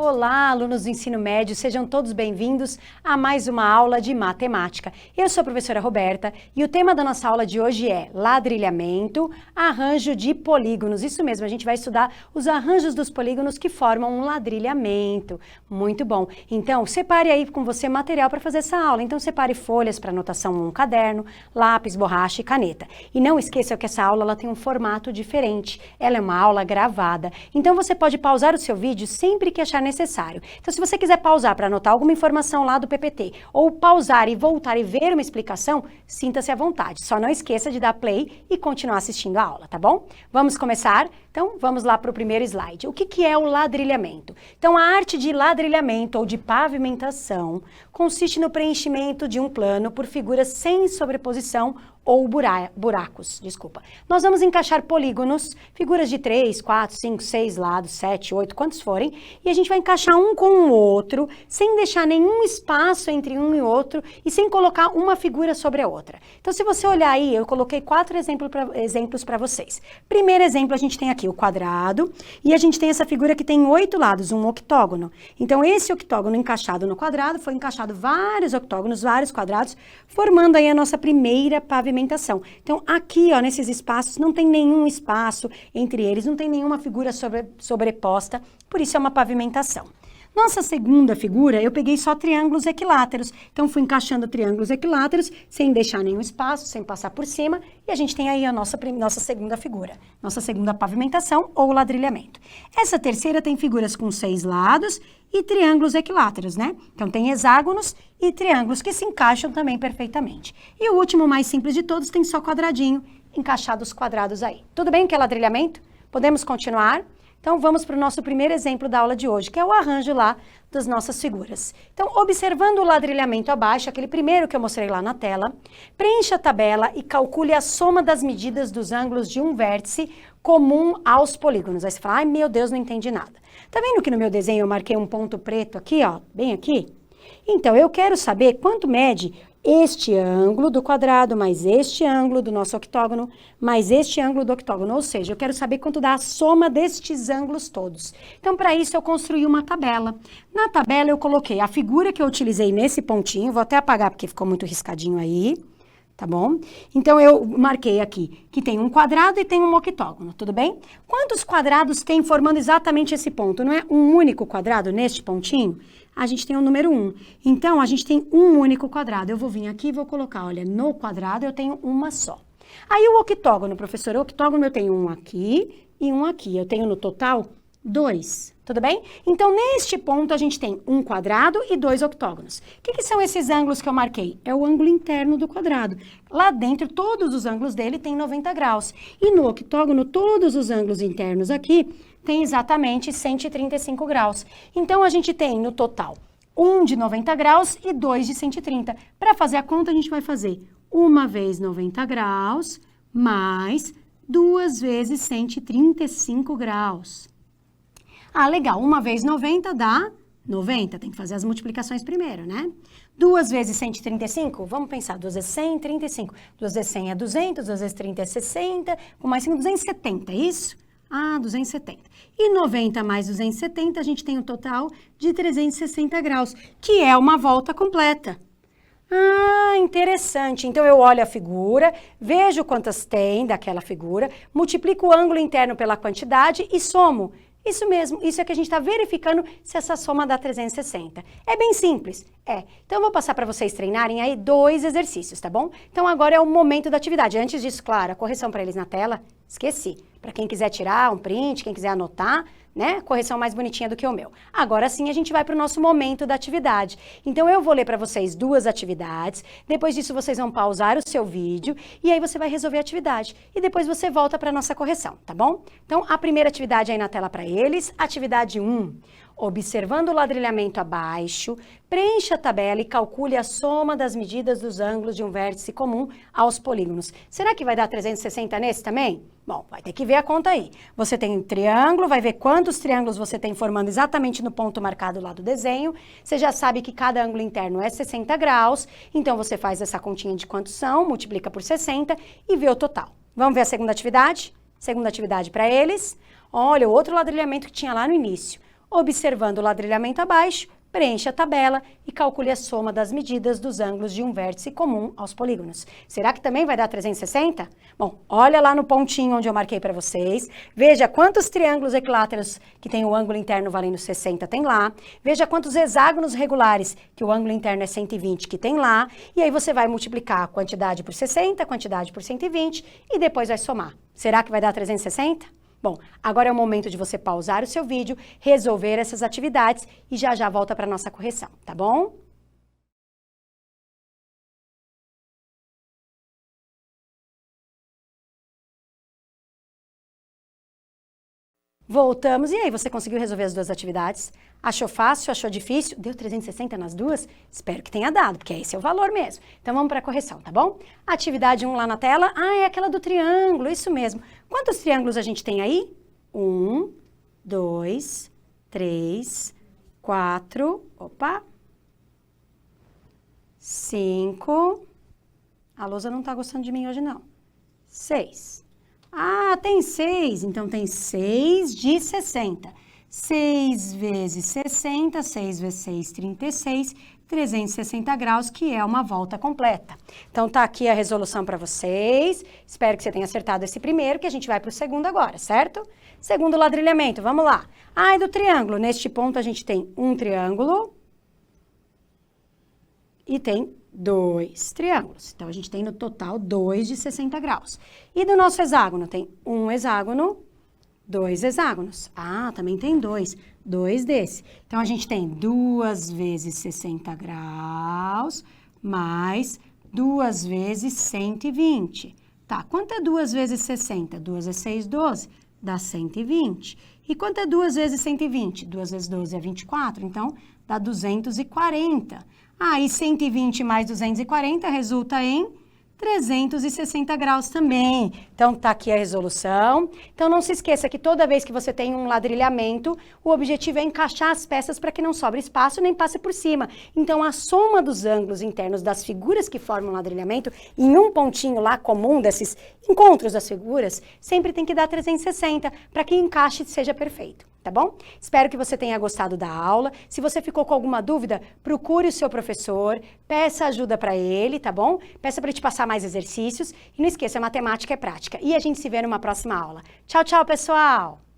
Olá, alunos do ensino médio, sejam todos bem-vindos a mais uma aula de matemática. Eu sou a professora Roberta e o tema da nossa aula de hoje é ladrilhamento, arranjo de polígonos. Isso mesmo, a gente vai estudar os arranjos dos polígonos que formam um ladrilhamento. Muito bom. Então, separe aí com você material para fazer essa aula. Então, separe folhas para anotação num caderno, lápis, borracha e caneta. E não esqueça que essa aula ela tem um formato diferente. Ela é uma aula gravada. Então, você pode pausar o seu vídeo sempre que achar necessário. Então, se você quiser pausar para anotar alguma informação lá do PPT, ou pausar e voltar e ver uma explicação, sinta-se à vontade. Só não esqueça de dar play e continuar assistindo a aula, tá bom? Vamos começar? Então, vamos lá para o primeiro slide. O que é o ladrilhamento? Então, a arte de ladrilhamento ou de pavimentação consiste no preenchimento de um plano por figuras sem sobreposição ou buracos, desculpa. Nós vamos encaixar polígonos, figuras de 3, 4, 5, 6 lados, 7, 8, quantos forem, e a gente vai encaixar um com o outro, sem deixar nenhum espaço entre um e outro e sem colocar uma figura sobre a outra. Então, se você olhar aí, eu coloquei 4 exemplos para vocês. Primeiro exemplo, a gente tem aqui o quadrado, e a gente tem essa figura que tem 8 lados, um octógono. Então, esse octógono encaixado no quadrado, foi encaixado vários octógonos, vários quadrados, formando aí a nossa primeira pavimentação. Então, aqui, ó, nesses espaços, não tem nenhum espaço entre eles, não tem nenhuma figura sobreposta, por isso é uma pavimentação. Nossa segunda figura, eu peguei só triângulos equiláteros. Então, fui encaixando triângulos equiláteros, sem deixar nenhum espaço, sem passar por cima, e a gente tem aí a nossa segunda figura, nossa segunda pavimentação ou ladrilhamento. Essa terceira tem figuras com 6 lados e triângulos equiláteros, né? Então, tem hexágonos e triângulos que se encaixam também perfeitamente. E o último, mais simples de todos, tem só quadradinho, encaixados quadrados aí. Tudo bem que é ladrilhamento? Podemos continuar? Então, vamos para o nosso primeiro exemplo da aula de hoje, que é o arranjo lá das nossas figuras. Então, observando o ladrilhamento abaixo, aquele primeiro que eu mostrei lá na tela, preencha a tabela e calcule a soma das medidas dos ângulos de um vértice comum aos polígonos. Aí você fala, ai meu Deus, não entendi nada. Tá vendo que no meu desenho eu marquei um ponto preto aqui, ó, bem aqui? Então, eu quero saber quanto mede este ângulo do quadrado, mais este ângulo do nosso octógono, mais este ângulo do octógono. Ou seja, eu quero saber quanto dá a soma destes ângulos todos. Então, para isso, eu construí uma tabela. Na tabela, eu coloquei a figura que eu utilizei nesse pontinho. Vou até apagar, porque ficou muito riscadinho aí. Tá bom? Então, eu marquei aqui que tem um quadrado e tem um octógono, tudo bem? Quantos quadrados tem formando exatamente esse ponto? Não é um único quadrado neste pontinho? A gente tem o número 1. Então, a gente tem um único quadrado. Eu vou vir aqui e vou colocar, olha, no quadrado eu tenho uma só. Aí, o octógono, professora, o octógono eu tenho um aqui e um aqui. Eu tenho no total 2, tudo bem? Então, neste ponto, a gente tem um quadrado e 2 octógonos. O que são esses ângulos que eu marquei? É o ângulo interno do quadrado. Lá dentro, todos os ângulos dele têm 90 graus. E no octógono, todos os ângulos internos aqui têm exatamente 135 graus. Então, a gente tem no total um de 90 graus e 2 de 130. Para fazer a conta, a gente vai fazer uma vez 90 graus mais 2 vezes 135 graus. Ah, legal, uma vezes 90 dá 90, tem que fazer as multiplicações primeiro, né? 2 vezes 135, vamos pensar, 2 vezes 100, 35. 2 vezes 100 é 200, 2 vezes 30 é 60, com mais 5, 270, é isso? Ah, 270. E 90 mais 270, a gente tem um total de 360 graus, que é uma volta completa. Ah, interessante. Então, eu olho a figura, vejo quantas tem daquela figura, multiplico o ângulo interno pela quantidade e somo. Isso mesmo, isso é que a gente está verificando se essa soma dá 360. É bem simples, é. Então, eu vou passar para vocês treinarem aí 2 exercícios, tá bom? Então, agora é o momento da atividade. Antes disso, claro, a correção para eles na tela, esqueci. Para quem quiser tirar um print, quem quiser anotar, né? Correção mais bonitinha do que o meu. Agora sim, a gente vai para o nosso momento da atividade. Então, eu vou ler para vocês 2 atividades, depois disso vocês vão pausar o seu vídeo e aí você vai resolver a atividade. E depois você volta para a nossa correção, tá bom? Então, a primeira atividade aí na tela para eles, atividade 1. Observando o ladrilhamento abaixo, preencha a tabela e calcule a soma das medidas dos ângulos de um vértice comum aos polígonos. Será que vai dar 360 nesse também? Bom, vai ter que ver a conta aí. Você tem um triângulo, vai ver quantos triângulos você tem formando exatamente no ponto marcado lá do desenho. Você já sabe que cada ângulo interno é 60 graus, então você faz essa continha de quantos são, multiplica por 60 e vê o total. Vamos ver a segunda atividade? Segunda atividade para eles. Olha, o outro ladrilhamento que tinha lá no início. Observando o ladrilhamento abaixo, preencha a tabela e calcule a soma das medidas dos ângulos de um vértice comum aos polígonos. Será que também vai dar 360? Bom, olha lá no pontinho onde eu marquei para vocês. Veja quantos triângulos equiláteros que tem o ângulo interno valendo 60 tem lá. Veja quantos hexágonos regulares que o ângulo interno é 120 que tem lá. E aí você vai multiplicar a quantidade por 60, a quantidade por 120 e depois vai somar. Será que vai dar 360? Bom, agora é o momento de você pausar o seu vídeo, resolver essas atividades e já volta para a nossa correção, tá bom? Voltamos. E aí, você conseguiu resolver as duas atividades? Achou fácil? Achou difícil? Deu 360 nas duas? Espero que tenha dado, porque esse é o valor mesmo. Então, vamos para a correção, tá bom? Atividade 1 lá na tela. Ah, é aquela do triângulo, isso mesmo. Quantos triângulos a gente tem aí? 1, 2, 3, 4, 5. A lousa não tá gostando de mim hoje, não. 6. Ah, tem 6, então tem 6 de 60. 6 vezes 60, 6 vezes 6, 36, 360 graus, que é uma volta completa. Então, tá aqui a resolução para vocês. Espero que você tenha acertado esse primeiro, que a gente vai para o segundo agora, certo? Segundo ladrilhamento, vamos lá. Ah, é do triângulo. Neste ponto, a gente tem um triângulo e tem 2 triângulos. Então, a gente tem no total 2 de 60 graus. E do nosso hexágono, tem um hexágono, 2 hexágonos. Ah, também tem 2 desse. Então, a gente tem 2 vezes 60 graus, mais 2 vezes 120. Tá, quanto é 2 vezes 60? 2 vezes 6, 12, dá 120. E quanto é 2 vezes 120? 2 vezes 12 é 24, então dá 240. Ah, e 120 mais 240 resulta em 360 graus também. Então, tá aqui a resolução. Então, não se esqueça que toda vez que você tem um ladrilhamento, o objetivo é encaixar as peças para que não sobre espaço nem passe por cima. Então, a soma dos ângulos internos das figuras que formam o ladrilhamento, em um pontinho lá comum desses encontros das figuras, sempre tem que dar 360 para que o encaixe seja perfeito. Tá bom? Espero que você tenha gostado da aula. Se você ficou com alguma dúvida, procure o seu professor, peça ajuda para ele, tá bom? Peça para ele te passar mais exercícios. E não esqueça, matemática é prática. E a gente se vê numa próxima aula. Tchau, tchau, pessoal!